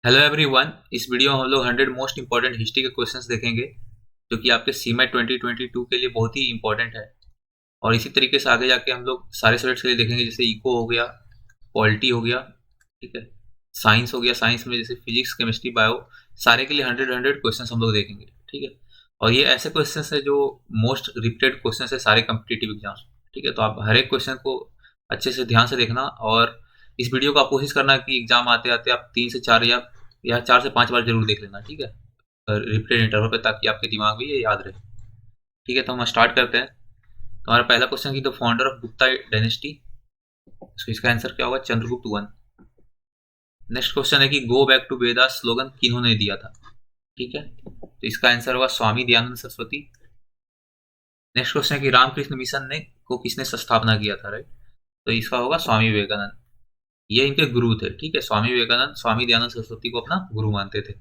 Hello everyone. इस video में हम लोग 100 मोस्ट इंपॉर्टेंट हिस्ट्री के क्वेश्चंस देखेंगे जो कि आपके सीमेट 2022 के लिए बहुत ही इंपॉर्टेंट है। और इसी तरीके से आगे जाके हम लोग सारे सब्जेक्ट्स के लिए देखेंगे, जैसे इको हो गया, पॉलिटी हो गया, ठीक है, साइंस हो गया, साइंस में जैसे फिजिक्स, केमिस्ट्री, बायो, सारे के लिए 100 क्वेश्चन हम लोग देखेंगे, ठीक है। और ये ऐसे क्वेश्चन है जो मोस्ट रिपीटेड क्वेश्चन है सारे कम्पिटिटिव एग्जाम्स, ठीक है। तो आप हर एक क्वेश्चन को अच्छे से ध्यान से देखना, और इस वीडियो को आप कोशिश करना कि एग्जाम आते आते आप 3 से 4 या 4 से 5 बार जरूर देख लेना, ठीक है, रिपीटेड इंटरवल पे, ताकि आपके दिमाग में ये याद रहे। ठीक है, तो हम स्टार्ट करते हैं। तो हमारा पहला क्वेश्चन की the founder of Gupta dynasty, तो इसका आंसर क्या होगा? चंद्रगुप्त वन। नेक्स्ट क्वेश्चन है कि go back to Vedas slogan किन्होंने दिया था, ठीक है, तो इसका आंसर होगा स्वामी दयानंद सरस्वती। नेक्स्ट क्वेश्चन है कि रामकृष्ण मिशन ने को किसने स्थापना किया था, राइट, तो इसका होगा स्वामी विवेकानंद। ये इनके गुरु थे, ठीक है, स्वामी विवेकानंद स्वामी दयानंद सरस्वती को अपना गुरु मानते थे।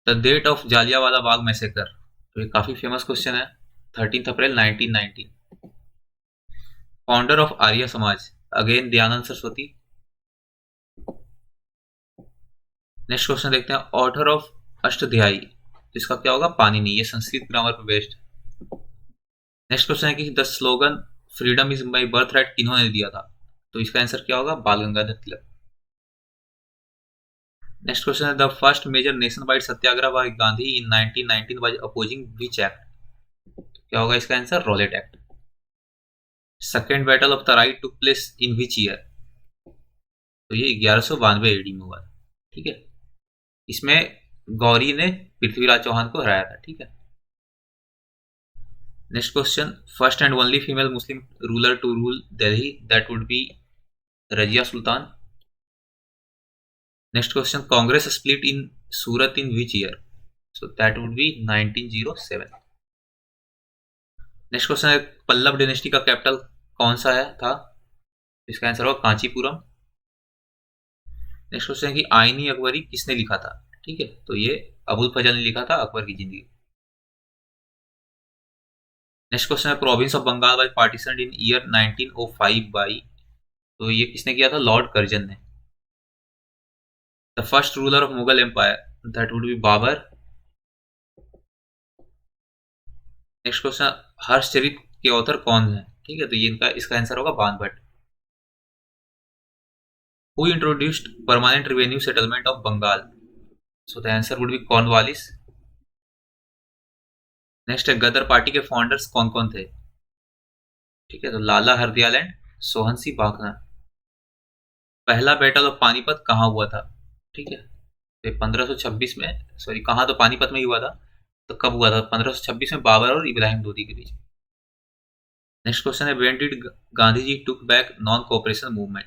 The date of Jallianwala Bagh massacre, तो ये काफी फेमस क्वेश्चन है। 13 अप्रैल 1919। Founder of Arya Samaj, again Dayanand Saraswati. Next question देखते हैं, ऑथर ऑफ अष्टध्यायी, तो इसका क्या होगा? पाणिनि। ये संस्कृत ग्रामर पर बेस्ड। नेक्स्ट क्वेश्चन है कि the slogan freedom is my birth right किन्होंने दिया था, तो इसका आंसर क्या होगा? बाल गंगाधर तिलक। नेक्स्ट क्वेश्चन है the first major nationwide satyagraha by Gandhi in 1919 was opposing which act, क्या होगा इसका answer? Rowlatt act. Second battle of Tarain took place in which year, तो ये 1192 एडी में हुआ था, ठीक है। इसमें गौरी ने पृथ्वीराज चौहान को हराया था, ठीक है। Next question, first and only female Muslim ruler to rule Delhi, that would be Razia Sultan. Next question, Congress split in Surat in which year, so that would be 1907। Next question है पल्लव डायनेस्टी का कैपिटल कौन सा है था, इसका आंसर होगा कांचीपुरम। नेक्स्ट क्वेश्चन है कि आईनी अकबरी किसने लिखा था, ठीक है, तो ये अबुल फजल ने लिखा था अकबर की जिंदगी। नेक्स्ट क्वेश्चन है province of Bengal by partition in year 1905 by, तो ये किसने किया था? लॉर्ड कर्जन ने। The first ruler of Mughal empire, that would be Babur. Next question, Harshacharita के ऑथर कौन है, ठीक है, तो ये इसका आंसर होगा Bana Bhatta. Who introduced permanent revenue settlement of Bengal, so the answer would be Cornwallis. Next है गदर पार्टी के फाउंडर्स कौन कौन थे, ठीक है, तो लाला हरदयाल एंड सोहन सिंह भाखड़ा। पहला बैटल ऑफ पानीपत कहाँ हुआ था, ठीक है, तो 1526 में, सॉरी कहाँ, तो पानीपत में ही हुआ था। तो कब हुआ था? 1526 में बाबर और इब्राहिम लोदी के बीच। नेक्स्ट क्वेश्चन है when did Gandhi ji took back non cooperation movement,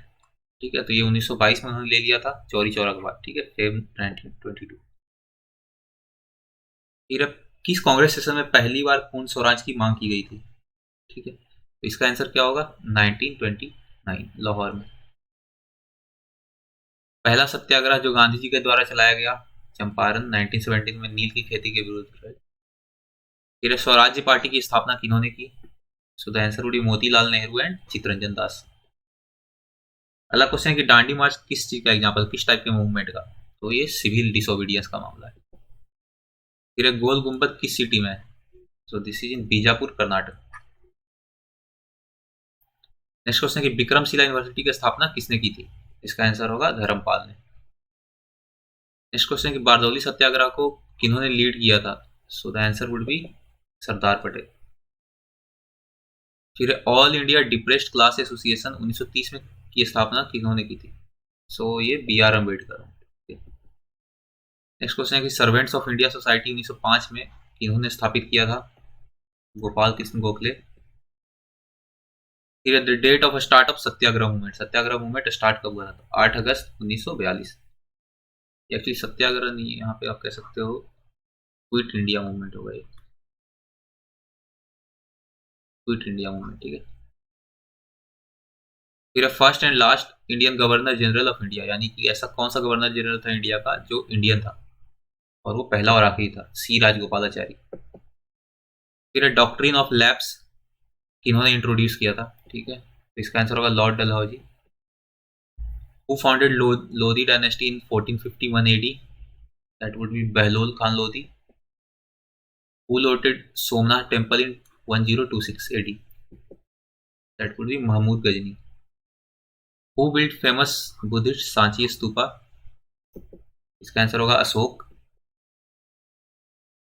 ठीक है, तो ये 1922 में उन्होंने ले लिया था चौरी चौरा के बाद, ठीक है, फेब 1922। फिर अब किस कांग्रेस सेशन में पहली बार पूर्ण स्वराज की मांग की गई थी, ठीक है, तो इसका आंसर क्या होगा? 1929 लाहौर में। पहला सत्याग्रह जो गांधी जी के द्वारा चलाया गया, चंपारण 1917 में नील की खेती के विरुद्ध। फिर स्वराज्य पार्टी की स्थापना किन्होंने की, so the answer would be Motilal Nehru and Chittaranjan Das. अगला क्वेश्चन है कि डांडी मार्च किस चीज का एग्जांपल, किस टाइप के मूवमेंट का, तो ये सिविल डिसोबीडियंस का मामला है। फिर एक गोल गुंबद किस सिटी में है, so this is in Bijapur Karnataka. Next question है कि विक्रमशिला यूनिवर्सिटी की स्थापना किसने की थी, इसका आंसर होगा धर्मपाल ने। नेक्स्ट क्वेश्चन है कि बारदौली सत्याग्रह को किन्होंने लीड किया था, so the answer would be Sardar Patel. फिर all India depressed class association 1930 में की स्थापना किन्होंने की थी, सो ये B R Ambedkar. Next question है कि सर्वेंट्स ऑफ इंडिया सोसाइटी 1905 में किन्होंने स्थापित किया था, गोपाल कृष्ण गोखले। फिर the date of start of Satyagraha movement, Satyagraha movement start कब हुआ था? 8 अगस्त 1942। एक्चुअली सत्याग्रह नहीं है, यहाँ पे आप कह सकते हो क्विट इंडिया मूवमेंट होगा ये, क्विट इंडिया मूवमेंट, ठीक है। फिर first and last Indian governor general of India, यानी कि ऐसा कौन सा गवर्नर जनरल था इंडिया का जो इंडियन था, और वो पहला और आखिरी था, सी राजगोपालाचारी। फिर डॉक्ट्रिन ऑफ लैप्स किन्होंने इंट्रोड्यूस किया था, ठीक है, तो इसका आंसर होगा Lord Dalhousie. Who founded Lodi dynasty in 1451 AD? That would be Behlol Khan Lodi. Who looted Somnath temple in 1026 AD? That would be Mahmud Ghazni. Who built famous Buddhist Sanchi Stupa? इसका answer होगा अशोक।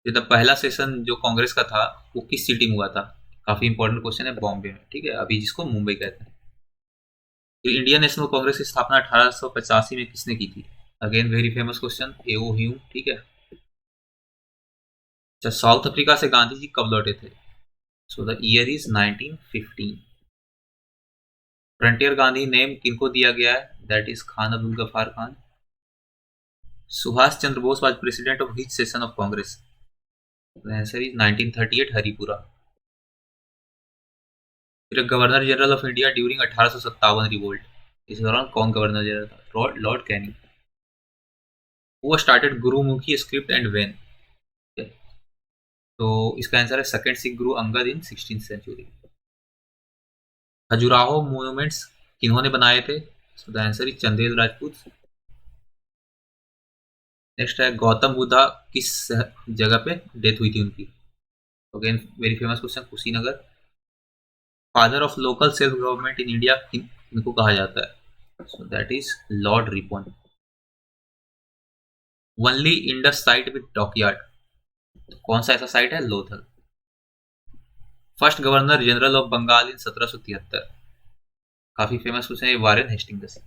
तो पहला session जो कांग्रेस का था वो किस city में हुआ था? काफी इंपॉर्टेंट क्वेश्चन है, बॉम्बे में, ठीक है, अभी जिसको मुंबई कहते हैं। तो इंडियन नेशनल कांग्रेस की स्थापना 1885 में किसने की थी? अगेन वेरी फेमस क्वेश्चन, एओ ह्यूम, ठीक है। अच्छा, साउथ अफ्रीका से गांधी जी कब लौटे थे? So the year is 1915। Frontier Gandhi name किनको दिया गया है? That is Khan Abdul Gaffar Khan. Subhash Chandra Bose was president of which session of Congress? The answer is 1938 Haripura. फिर governor general of India during 1857 revolt, इस दौरान कौन गवर्नर जनरल था? Lord Canning. Who started Gurmukhi script and when? तो इसका आंसर है second Sikh guru Angad in 16th century. Khajuraho monuments किन्होंने बनाए थे? So the answer is Chandel Rajput. Next है गौतम बुद्धा किस जगह पे डेथ हुई थी उनकी? Again very famous question, Kushinagar. Father of local self government in India इनको कहा जाता है? So that is lord Ripon. Only Indus site with dockyard, तो कौन सा ऐसा साइट है? Lothal. First governor general of Bengal in 1773, काफी फेमस क्वेश्चन है, वारेन हेस्टिंग्स।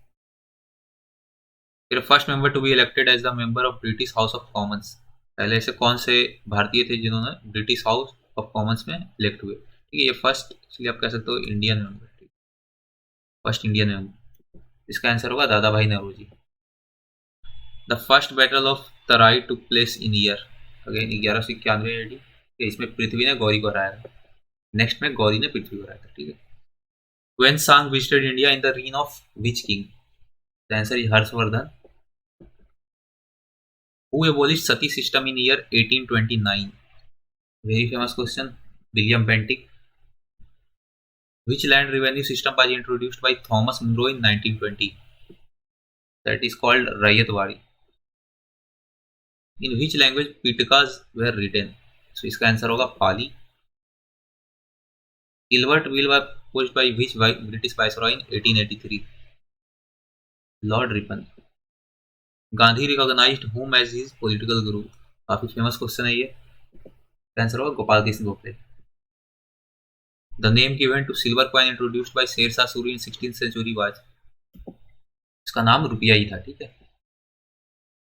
फिर first member to be elected as the member of British house of commons, पहले से कौन से भारतीय थे जिन्होंने ब्रिटिश हाउस ऑफ कॉमन्स में इलेक्ट हुए? ठीक है, ये फर्स्ट, इसलिए आप कह सकते हो Indian member, first Indian member. इसका आंसर होगा Dadabhai Naoroji. The first battle of Tarain took place in year? Again 1191 AD। इसमें पृथ्वी ने गौरी को हराया था, नेक्स्ट में गौरी ने पृथ्वी को हराया था, ठीक है। When Sang visited India in the reign of which king? The answer is Harshvardhan. Who abolished sati system in year 1829? Very famous question, William Bentinck. Which land revenue system was introduced by Thomas Munro in 1920? That is called Rayatwari. In which language Pitakas were written? So इसका answer होगा पाली। Gilbert will was posed by which British viceroy in 1883? Lord Ripon. Gandhi recognised whom as his political guru? काफी famous question है ये, answer होगा Gopal Krishna Gokhale. The name given to silver coin introduced by Sher Shah Suri इन 16th century was? इसका नाम रुपया ही था, ठीक है।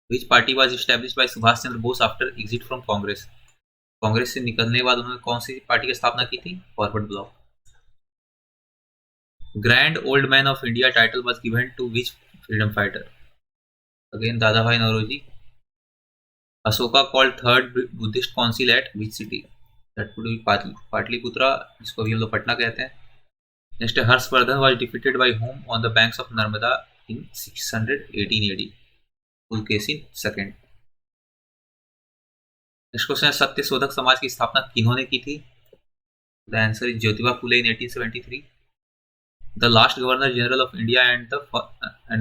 Which party was established by Subhash Chandra Bose after exit from Congress? Congress से निकलने के बाद उन्होंने कौन सी पार्टी की स्थापना की थी? Forward bloc. Grand old man of India title was given to which freedom fighter? Again Dadabhai Naoroji. Ashoka called third Buddhist council at which city? That would be Pataliputra, जिसको भी हम लोग पटना कहते हैं। Next, Harshavardhana was defeated by whom on the banks of Narmada in 618 AD? Pulakeshin second. Next question है सत्यशोधक समाज की स्थापना किन्होंने की थी? The answer is Jyotiba Phule in 1873। The last governor general of India and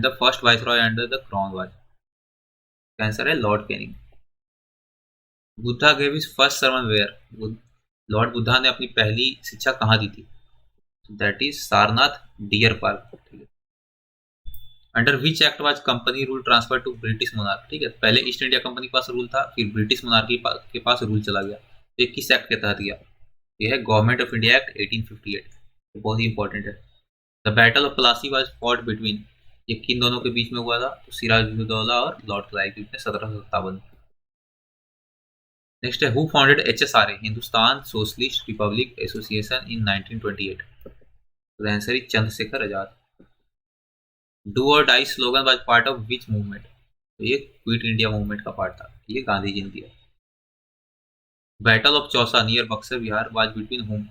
the first viceroy under the crown was? Answer है lord Canning. Buddha gave his first sermon where? Lord Buddha ने अपनी पहली शिक्षा कहाँ दी थी? That is Sarnath deer park, ठीक है। Under which act was company rule transfer to British monarch? ठीक है, पहले ईस्ट इंडिया कंपनी के पास रूल था, फिर ब्रिटिश मोनार्की के पास रूल चला गया। तो ये किस एक्ट के तहत गया? ये है गवर्नमेंट ऑफ इंडिया एक्ट 1858, तो बहुत ही इंपॉर्टेंट है। The battle of Plassey was fought between? ये किन दोनों के बीच में हुआ था? तो सिराजुद्दौला और लॉर्ड क्लाइव के बीच में 1757। नेक्स्ट है who founded HSRA, Hindustan socialist republic association, in 1928? तो answer is Chandrashekhar Azad. Do और die slogan was part of which movement? तो ये क्विट इंडिया मूवमेंट का पार्ट था, ये गांधी जी ने दिया। Battle of Chausa near Buxar Bihar was between whom?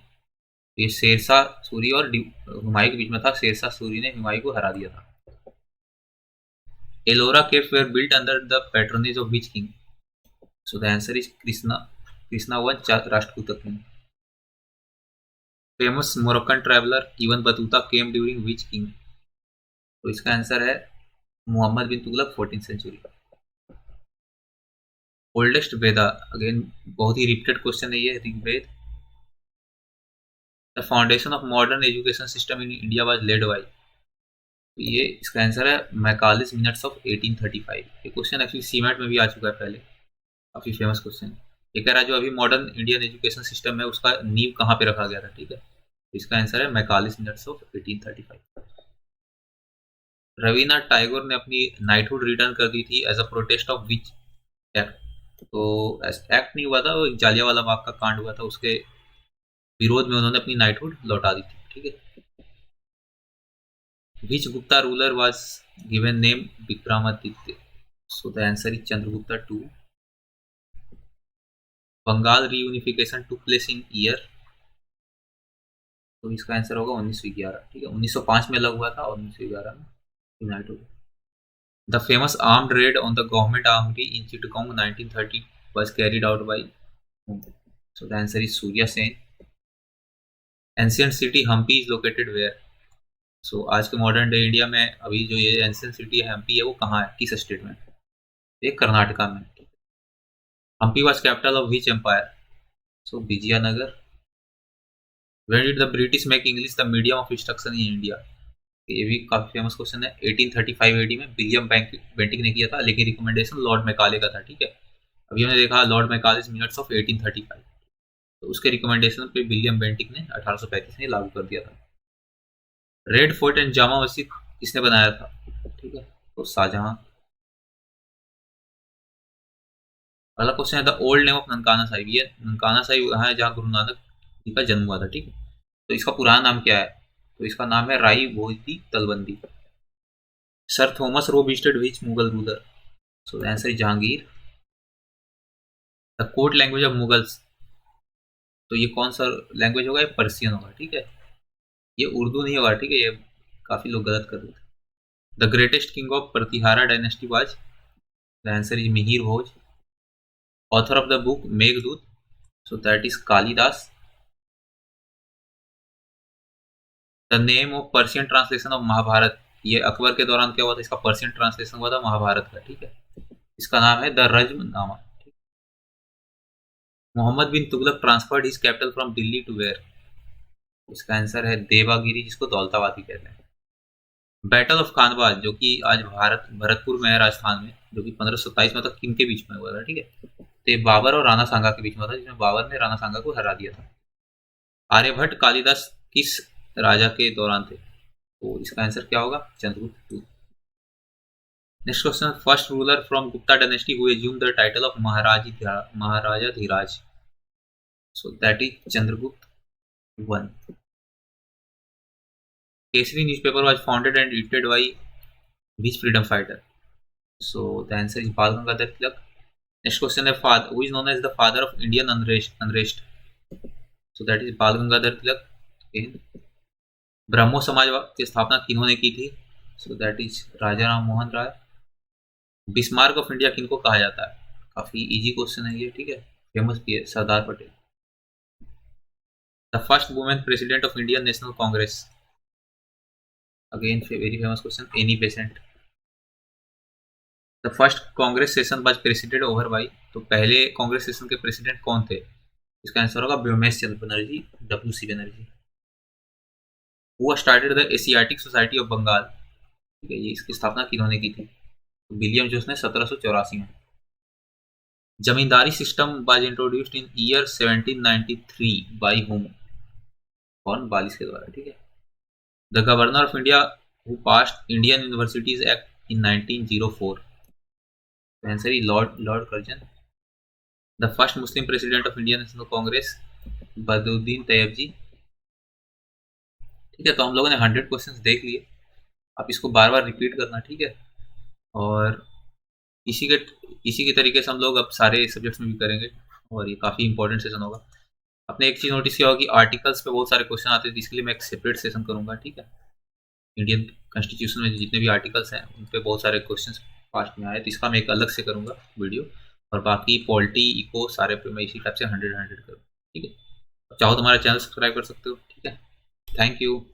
ये शेरशाह सूरी और हुमायूं के बीच में था, शेरशाह सूरी ने हुमायूं को हरा दिया था। Ellora caves were built under the patronage of which king? So the answer is Krishna one Rashtrakuta king. Famous Moroccan traveller Ibn Battuta came during which king? तो इसका आंसर है Mohammad bin Tughlaq 14th century. Oldest Veda, again बहुत ही रिपीटेड क्वेश्चन है ये, Rigveda. The foundation of modern education system in India was laid by, ये इसका answer है मैकालिस मिनट्स ऑफ 1835। ये क्वेश्चन एक्चुअली सीमेट में भी आ चुका है पहले, काफी फेमस क्वेश्चन। ये कह रहा है जो अभी मॉडर्न इंडियन एजुकेशन सिस्टम है उसका नींव कहाँ पे रखा गया था, ठीक है। इसका आंसर है Macaulay's minutes of 1835। Rabindranath Tagore ने अपनी नाइटहुड रिटर्न कर दी थी as a protest of which act, तो एक्ट नहीं हुआ था, वो एक जालियांवाला बाग का कांड हुआ था, उसके विरोध में उन्होंने अपनी नाइटहुड लौटा दी थी, ठीक है। Which Gupta ruler was given name Vikramaditya, so the answer is Chandragupta two. Bengal reunification took place in year, तो इसका आंसर होगा 1911, ठीक है। 1905 में अलग हुआ था और 1911 में यूनाइट हो गया। The famous armed red on the government armoury in Chittagong 1930 was carried out by whom? So the answer is Surya Sen. Ancient city Hampi is located where? So आज के मॉडर्न डे इंडिया में अभी जो ये ancient city है हम्पी है, वो कहाँ है, किस स्टेट में? ये कर्नाटका में। Hampi was capital of which empire? So Vijayanagar. When did the British make English the medium of instruction in India? ये भी काफी फेमस क्वेश्चन है। 1835 एडी में विलियम बेंटिक ने किया था, लेकिन रिकमेंडेशन लॉर्ड मैकाले का था, ठीक है। अभी हमने देखा लॉर्ड मैकाले's मिनट्स ऑफ 1835, तो उसके रिकमेंडेशन पे विलियम बेंटिक ने 1835 में लागू कर दिया था। Red fort and Jama Masjid किसने बनाया था, ठीक है, तो शाहजहां। अगला क्वेश्चन है the old name of Nankana Sahib, ये ननकाना साहिब है जहाँ गुरु नानक जी का जन्म हुआ था, ठीक है। तो इसका पुराना नाम क्या है, तो इसका नाम है राई भोजदी तलबंदी। Sir Thomas Roe visited which Mughal ruler, so the answer is Jahangir. The court language of Mughals, तो ये कौन सा लैंग्वेज होगा, ये पर्सियन होगा, ठीक है। ये उर्दू नहीं होगा, ठीक है, ये काफी लोग गलत कर देते हैं। The greatest king of Pratihara dynasty was, the answer is Mihir Bhoj. Author of the book Meghdoot, so that is Kalidas. The name of Persian translation of Mahabharat, ये अकबर के दौरान क्या हुआ था, इसका पर्शियन ट्रांसलेशन हुआ था महाभारत का, ठीक है। इसका नाम है the Razmnama. Mohammad bin Tughlaq transferred his capital from Delhi to where, इसका आंसर है देवागिरी, जिसको दौलताबाद भी कहते हैं। बैटल ऑफ खानबाद, जो कि आज भरतपुर में है राजस्थान में, जो कि 1527 में था, किन के बीच में हुआ था, ठीक है, तो बाबर और राणा सांगा के बीच में था, जिसमें बाबर ने राणा सांगा को हरा दिया था। आर्यभट्ट कालिदास किस राजा के दौरान थे, तो इसका आंसर क्या होगा, Chandragupta two. Next question, first ruler from Gupta dynasty who assumed the title of Maharaja Dhiraj, so that is Chandragupta one. Kesari newspaper was founded and edited by which freedom fighter, so the answer is Bal Gangadhar Tilak. Next question है father who is known as the father of Indian unrest, so that is Bal Gangadhar Tilak. Again, Brahmo Samaj की स्थापना किन्होंने की थी, so that is Raja Ram Mohan Roy. Bismarck of India किनको कहा जाता है, काफी इजी क्वेश्चन है ये, ठीक है, फेमस भी है, Sardar Patel. The first women president of Indian national Congress, again very famous question, Annie Besant. The first Congress session was president over by, तो पहले कांग्रेस सेशन के प्रेसिडेंट कौन थे, इसका आंसर होगा Womesh Chandra Banerjee, WC Banerjee. Who started the Asiatic society of Bengal, ठीक है, ये इसकी स्थापना किन्होंने की थी, तो विलियम जोस ने 1784 में। Zamindari system was introduced in year 1793 by whom, कौन, बालिस के द्वारा, ठीक है। The governor of India who passed Indian universities act in 1904, answer is lord Curzon. The first Muslim president of Indian national Congress Badruddin Tayyab, ठीक है। तो हम लोगों ने 100 क्वेश्चंस देख लिए, आप इसको बार बार रिपीट करना, ठीक है। और इसी के तरीके से हम लोग अब सारे सब्जेक्ट्स में भी करेंगे, और ये काफ़ी इंपॉर्टेंट सेशन होगा। आपने एक चीज़ नोटिस किया होगा कि आर्टिकल्स पे बहुत सारे क्वेश्चन आते हैं, इसके लिए मैं एक सेपरेट सेशन करूँगा, ठीक है। इंडियन कॉन्स्टिट्यूशन में जितने भी आर्टिकल्स हैं उन पर बहुत सारे क्वेश्चन पास्ट में आए, तो इसका मैं एक अलग से करूँगा वीडियो, और बाकी पॉलिटी इको सारे पे मैं इसी टाइप से 100 करूँ, ठीक है। चाहो तो हमारा चैनल सब्सक्राइब कर सकते हो, ठीक है। Thank you.